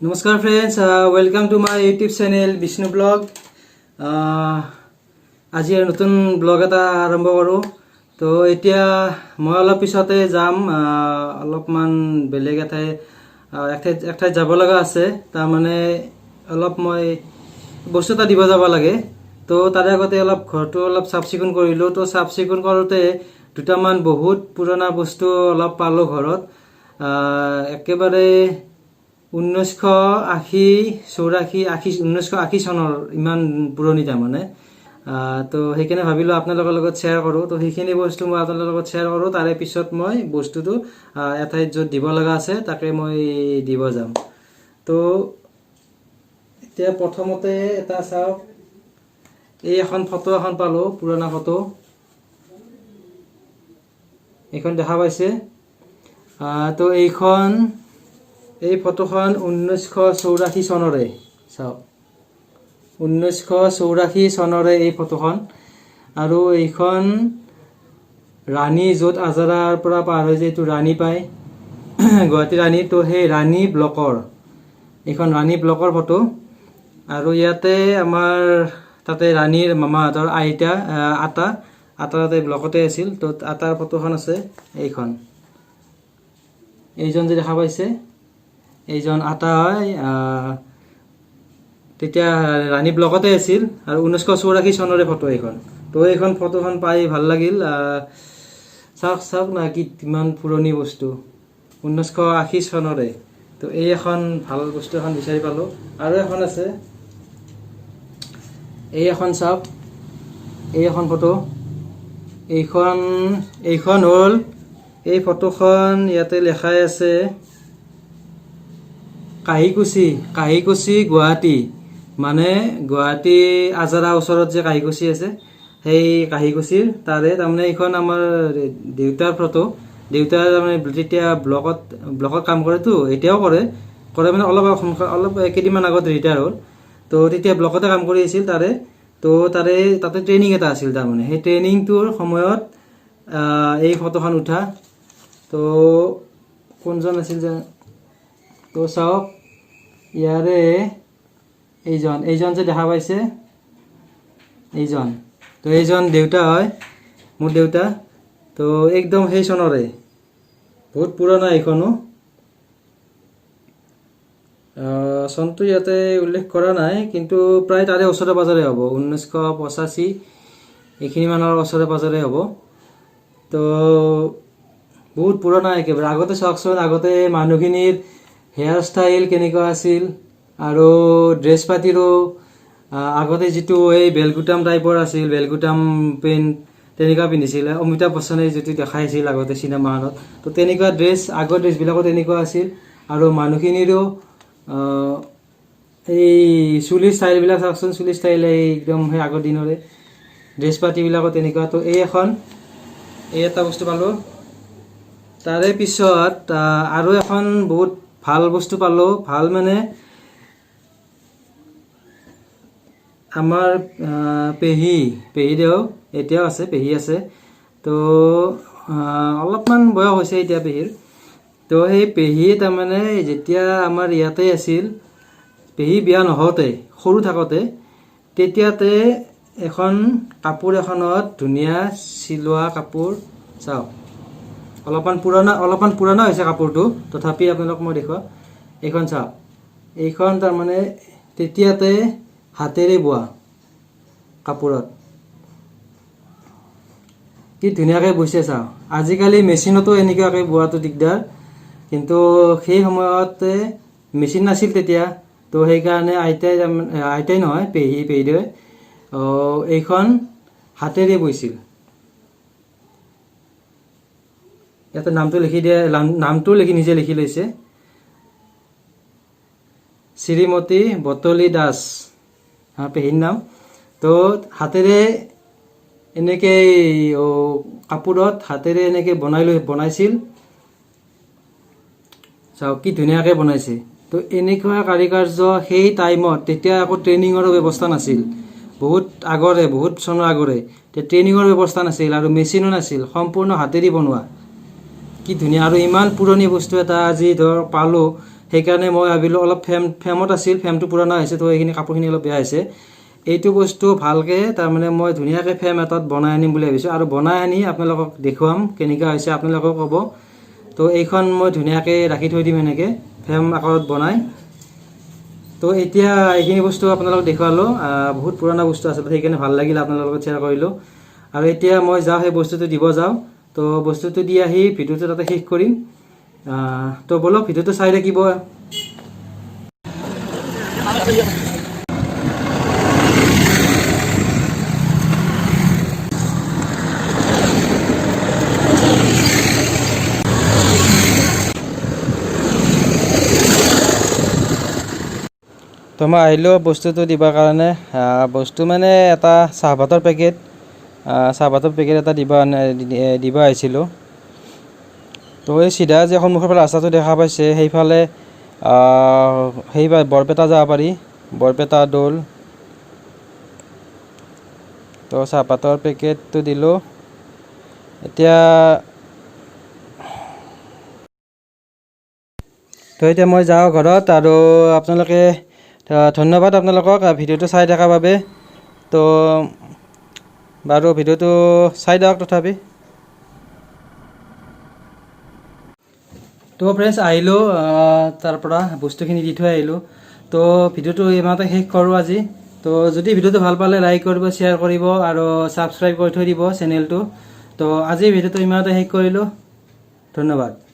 নমস্কাৰ friends, welcome to my YouTube channel Vishnu blog. আজি নতুন ব্লগ এটা আৰম্ভ কৰোঁ। তো এতিয়া মই অলপ পিছতে যাম, অলপমান বেলেগ এঠাইত যাব লগা আছে। তাৰমানে অলপ মই বস্তু এটা দিব যাব লাগে। তো তাৰে আগতে অলপ ঘৰটো অলপ চাফ চিকুণ কৰিলোঁ। তো চাফ চিকুণ কৰোঁতে দুটামান বহুত পুৰণা বস্তু অলপ পালোঁ ঘৰত। একেবাৰে 1980 চনৰ ইমান পুৰণি তাৰমানে। তো সেইকাৰণে ভাবিলোঁ আপোনালোকৰ লগত শ্বেয়াৰ কৰোঁ। তো সেইখিনি বস্তু মই আপোনালোকৰ লগত শ্বেয়াৰ কৰোঁ। তাৰে পিছত মই বস্তুটো এঠাইত য'ত দিব লগা আছে তাকে মই দিব যাম। তো এতিয়া প্ৰথমতে এটা চাওক, এই ফটো এখন পালোঁ, পুৰণা ফটো। এইখন দেখা পাইছে। তো এই ফটোখন 1984 চনৰে। চাওক, 1984 চনৰে এই ফটোখন। আৰু এইখন ৰাণী, য'ত আজাৰাৰ পৰা পাৰ হৈ যায় এইটো ৰাণী পায়, গুৱাহাটী ৰাণী। তো সেই ৰাণী ব্লকৰ, এইখন ৰাণী ব্লকৰ ফটো। আৰু ইয়াতে আমাৰ তাতে ৰাণীৰ মামাহঁতৰ আটা তাতে ব্লকতে আছিল। তো আটাৰ ফটোখন আছে। এইজন যে দেখা পাইছে, এইজন আটা হয়। তেতিয়া ৰাণী ব্লকতে আছিল। আৰু 1984 চনৰে ফটো এইখন। তো এইখন ফটোখন পাই ভাল লাগিল। চাওক না, কিমান পুৰণি বস্তু, 1980 চনৰে। তো এই এখন ভাল বস্তু এখন বিচাৰি পালোঁ। আৰু এখন আছে, এই এখন চাওক, এই এখন ফটো। এইখন হ'ল, এই ফটোখন ইয়াতে লেখাই আছে কাহিকুছি গুৱাহাটী। মানে গুৱাহাটী আজাৰা ওচৰত যে কাহিকুছি আছে, সেই কাহিকুছিৰ তাৰে তাৰমানে এইখন আমাৰ দেউতাৰ ফটো। দেউতাই তাৰমানে তেতিয়া ব্লকত কাম কৰেতো, এতিয়াও কৰে মানে অলপ কেইদিনমান আগত ৰিটায়াৰ হ'ল। তো তেতিয়া ব্লকতে কাম কৰি আছিল তাৰে। তো তাতে ট্ৰেইনিং এটা আছিল তাৰমানে। সেই ট্ৰেইনিংটোৰ সময়ত এই ফটোখন উঠা। তো কোনজন আছিল যে, তো চাওক ইয়াৰে এইজন যে দেখা পাইছে, এইজন দেউতা হয়, মোৰ দেউতা। তো একদম সেই চনৰে, বহুত পুৰণা এইখনো। চনটো ইয়াতে উল্লেখ কৰা নাই, কিন্তু প্ৰায় তাৰে ওচৰে পাজৰে হ'ব, 1985 এইখিনি মানৰ ওচৰে পাজৰে হ'ব। তো বহুত পুৰণা একেবাৰে। আগতে চাওকচোন, আগতে মানুহখিনিৰ হেয়াৰ ষ্টাইল কেনেকুৱা আছিল, আৰু ড্ৰেছ পাতিৰো আগতে যিটো এই বেলগুটাম টাইপৰ আছিল, বেলগুটাম পেণ্ট তেনেকুৱা পিন্ধিছিলে। অমিতাভ বচ্চনে যিটো দেখাইছিল আগতে চিনেমাখনত, তো তেনেকুৱা ড্ৰেছ, আগৰ ড্ৰেছবিলাকো তেনেকুৱা আছিল। আৰু মানুহখিনিৰো এই চুলিৰ ষ্টাইলবিলাক চাওকচোন, চুলিৰ ষ্টাইল একদম সেই আগৰ দিনৰে। ড্ৰেছ পাতিবিলাকো তেনেকুৱা। তো এই এটা বস্তু পালোঁ। তাৰে পিছত আৰু এখন বহুত ভাল বস্তু পালোঁ। ভাল মানে আমাৰ পেহীদেউ এতিয়াও আছে, পেহী আছে। তো অলপমান বয়স হৈছে এতিয়া পেহীৰ। তো সেই পেহী তাৰমানে যেতিয়া আমাৰ ইয়াতে আছিল, পেহী বিয়া নহওঁতে, সৰু থাকোঁতে, তেতিয়াতে এখন কাপোৰ এখনত, ধুনীয়া চিলোৱা কাপোৰ, চাওক অলপমান পুৰণা হৈছে কাপোৰটো, তথাপি আপোনালোক মই দেখুৱাওঁ। এইখন চাওক, এইখন তাৰমানে তেতিয়াতে হাতেৰে বোৱা কাপোৰত, কি ধুনীয়াকৈ বৈছে চাওক। আজিকালি মেচিনতো এনেকুৱাকৈ বোৱাটো দিগদাৰ, কিন্তু সেই সময়তে মেচিন নাছিল তেতিয়া। তো সেইকাৰণে আইতাই নহয়, পেহীদেৱে এইখন হাতেৰে বৈছিল। ইয়াতে নামটো নিজে লিখি লৈছে, শ্ৰীমতী বতলী দাস, পেহীৰ নাম। তো হাতেৰে এনেকৈ কাপোৰত হাতেৰে এনেকৈ বনাইছিল। চাওক কি ধুনীয়াকৈ বনাইছে। তো এনেকুৱা কাৰিকাৰ্য সেই টাইমত, তেতিয়া আকৌ ট্ৰেইনিঙৰো ব্যৱস্থা নাছিল, বহুত চনৰ আগৰে ট্ৰেইনিঙৰ ব্যৱস্থা নাছিল, আৰু মেচিনো নাছিল, সম্পূৰ্ণ হাতেৰে বনোৱা। কি ধুনীয়া। আৰু ইমান পুৰণি বস্তু এটা আজি পালোঁ, সেইকাৰণে মই ভাবিলোঁ অলপ ফ্ৰেমত আছিল, ফ্ৰেমটো পুৰণা হৈছে, তো এইখিনি কাপোৰখিনি অলপ বেয়া হৈছে। এইটো বস্তু ভালকৈ তাৰমানে মই ধুনীয়াকৈ ফ্ৰেম এটাত বনাই আনিম বুলি ভাবিছোঁ, আৰু বনাই আনি আপোনালোকক দেখুৱাম কেনেকুৱা হৈছে, আপোনালোকেও ক'ব। তো এইখন মই ধুনীয়াকৈ ৰাখি থৈ দিম এনেকৈ ফ্ৰেম আকাৰত বনাই। তো এতিয়া এইখিনি বস্তু আপোনালোকক দেখুৱালোঁ, বহুত পুৰণা বস্তু আচলতে, সেইকাৰণে ভাল লাগিল আপোনালোকৰ লগত শ্বেয়াৰ কৰিলোঁ। আৰু এতিয়া মই যাওঁ সেই বস্তুটো দিব যাওঁ, তো বস্তুটো দি আহি ভিডিঅ'টো তাতে শেষ কৰিম। তো বলক ভিডিঅ'টো চাই থাকিব। তো মই আহিলোঁ বস্তুটো দিবৰ কাৰণে। বস্তু মানে এটা চাহপাতৰ পেকেট এটা দিব আহিছিলোঁ। তো এই চিধা যে সন্মুখৰ পৰা ৰাস্তাটো দেখা পাইছে, সেইফালে বৰপেটা যাব পাৰি, বৰপেটা দৌল। তো চাহপাতৰ পেকেটটো দিলোঁ। এতিয়া মই যাওঁ ঘৰত, আৰু আপোনালোকে ধন্যবাদ আপোনালোকক ভিডিঅ'টো চাই থকাৰ বাবে। তো বাৰু ভিডিঅ'টো চাই দিয়ক তথাপি। তো ফ্ৰেণ্ডছ, আহিলোঁ তাৰ পৰা বস্তুখিনি দি থৈ আহিলোঁ। তো ভিডিঅ'টো ইমানতে শেষ কৰোঁ আজি। তো যদি ভিডিঅ'টো ভাল পালে লাইক কৰিব, শ্বেয়াৰ কৰিব, আৰু ছাবস্ক্ৰাইব কৰি থৈ দিব চেনেলটো। তো আজি ভিডিঅ'টো ইমানতে শেষ কৰিলোঁ। ধন্যবাদ।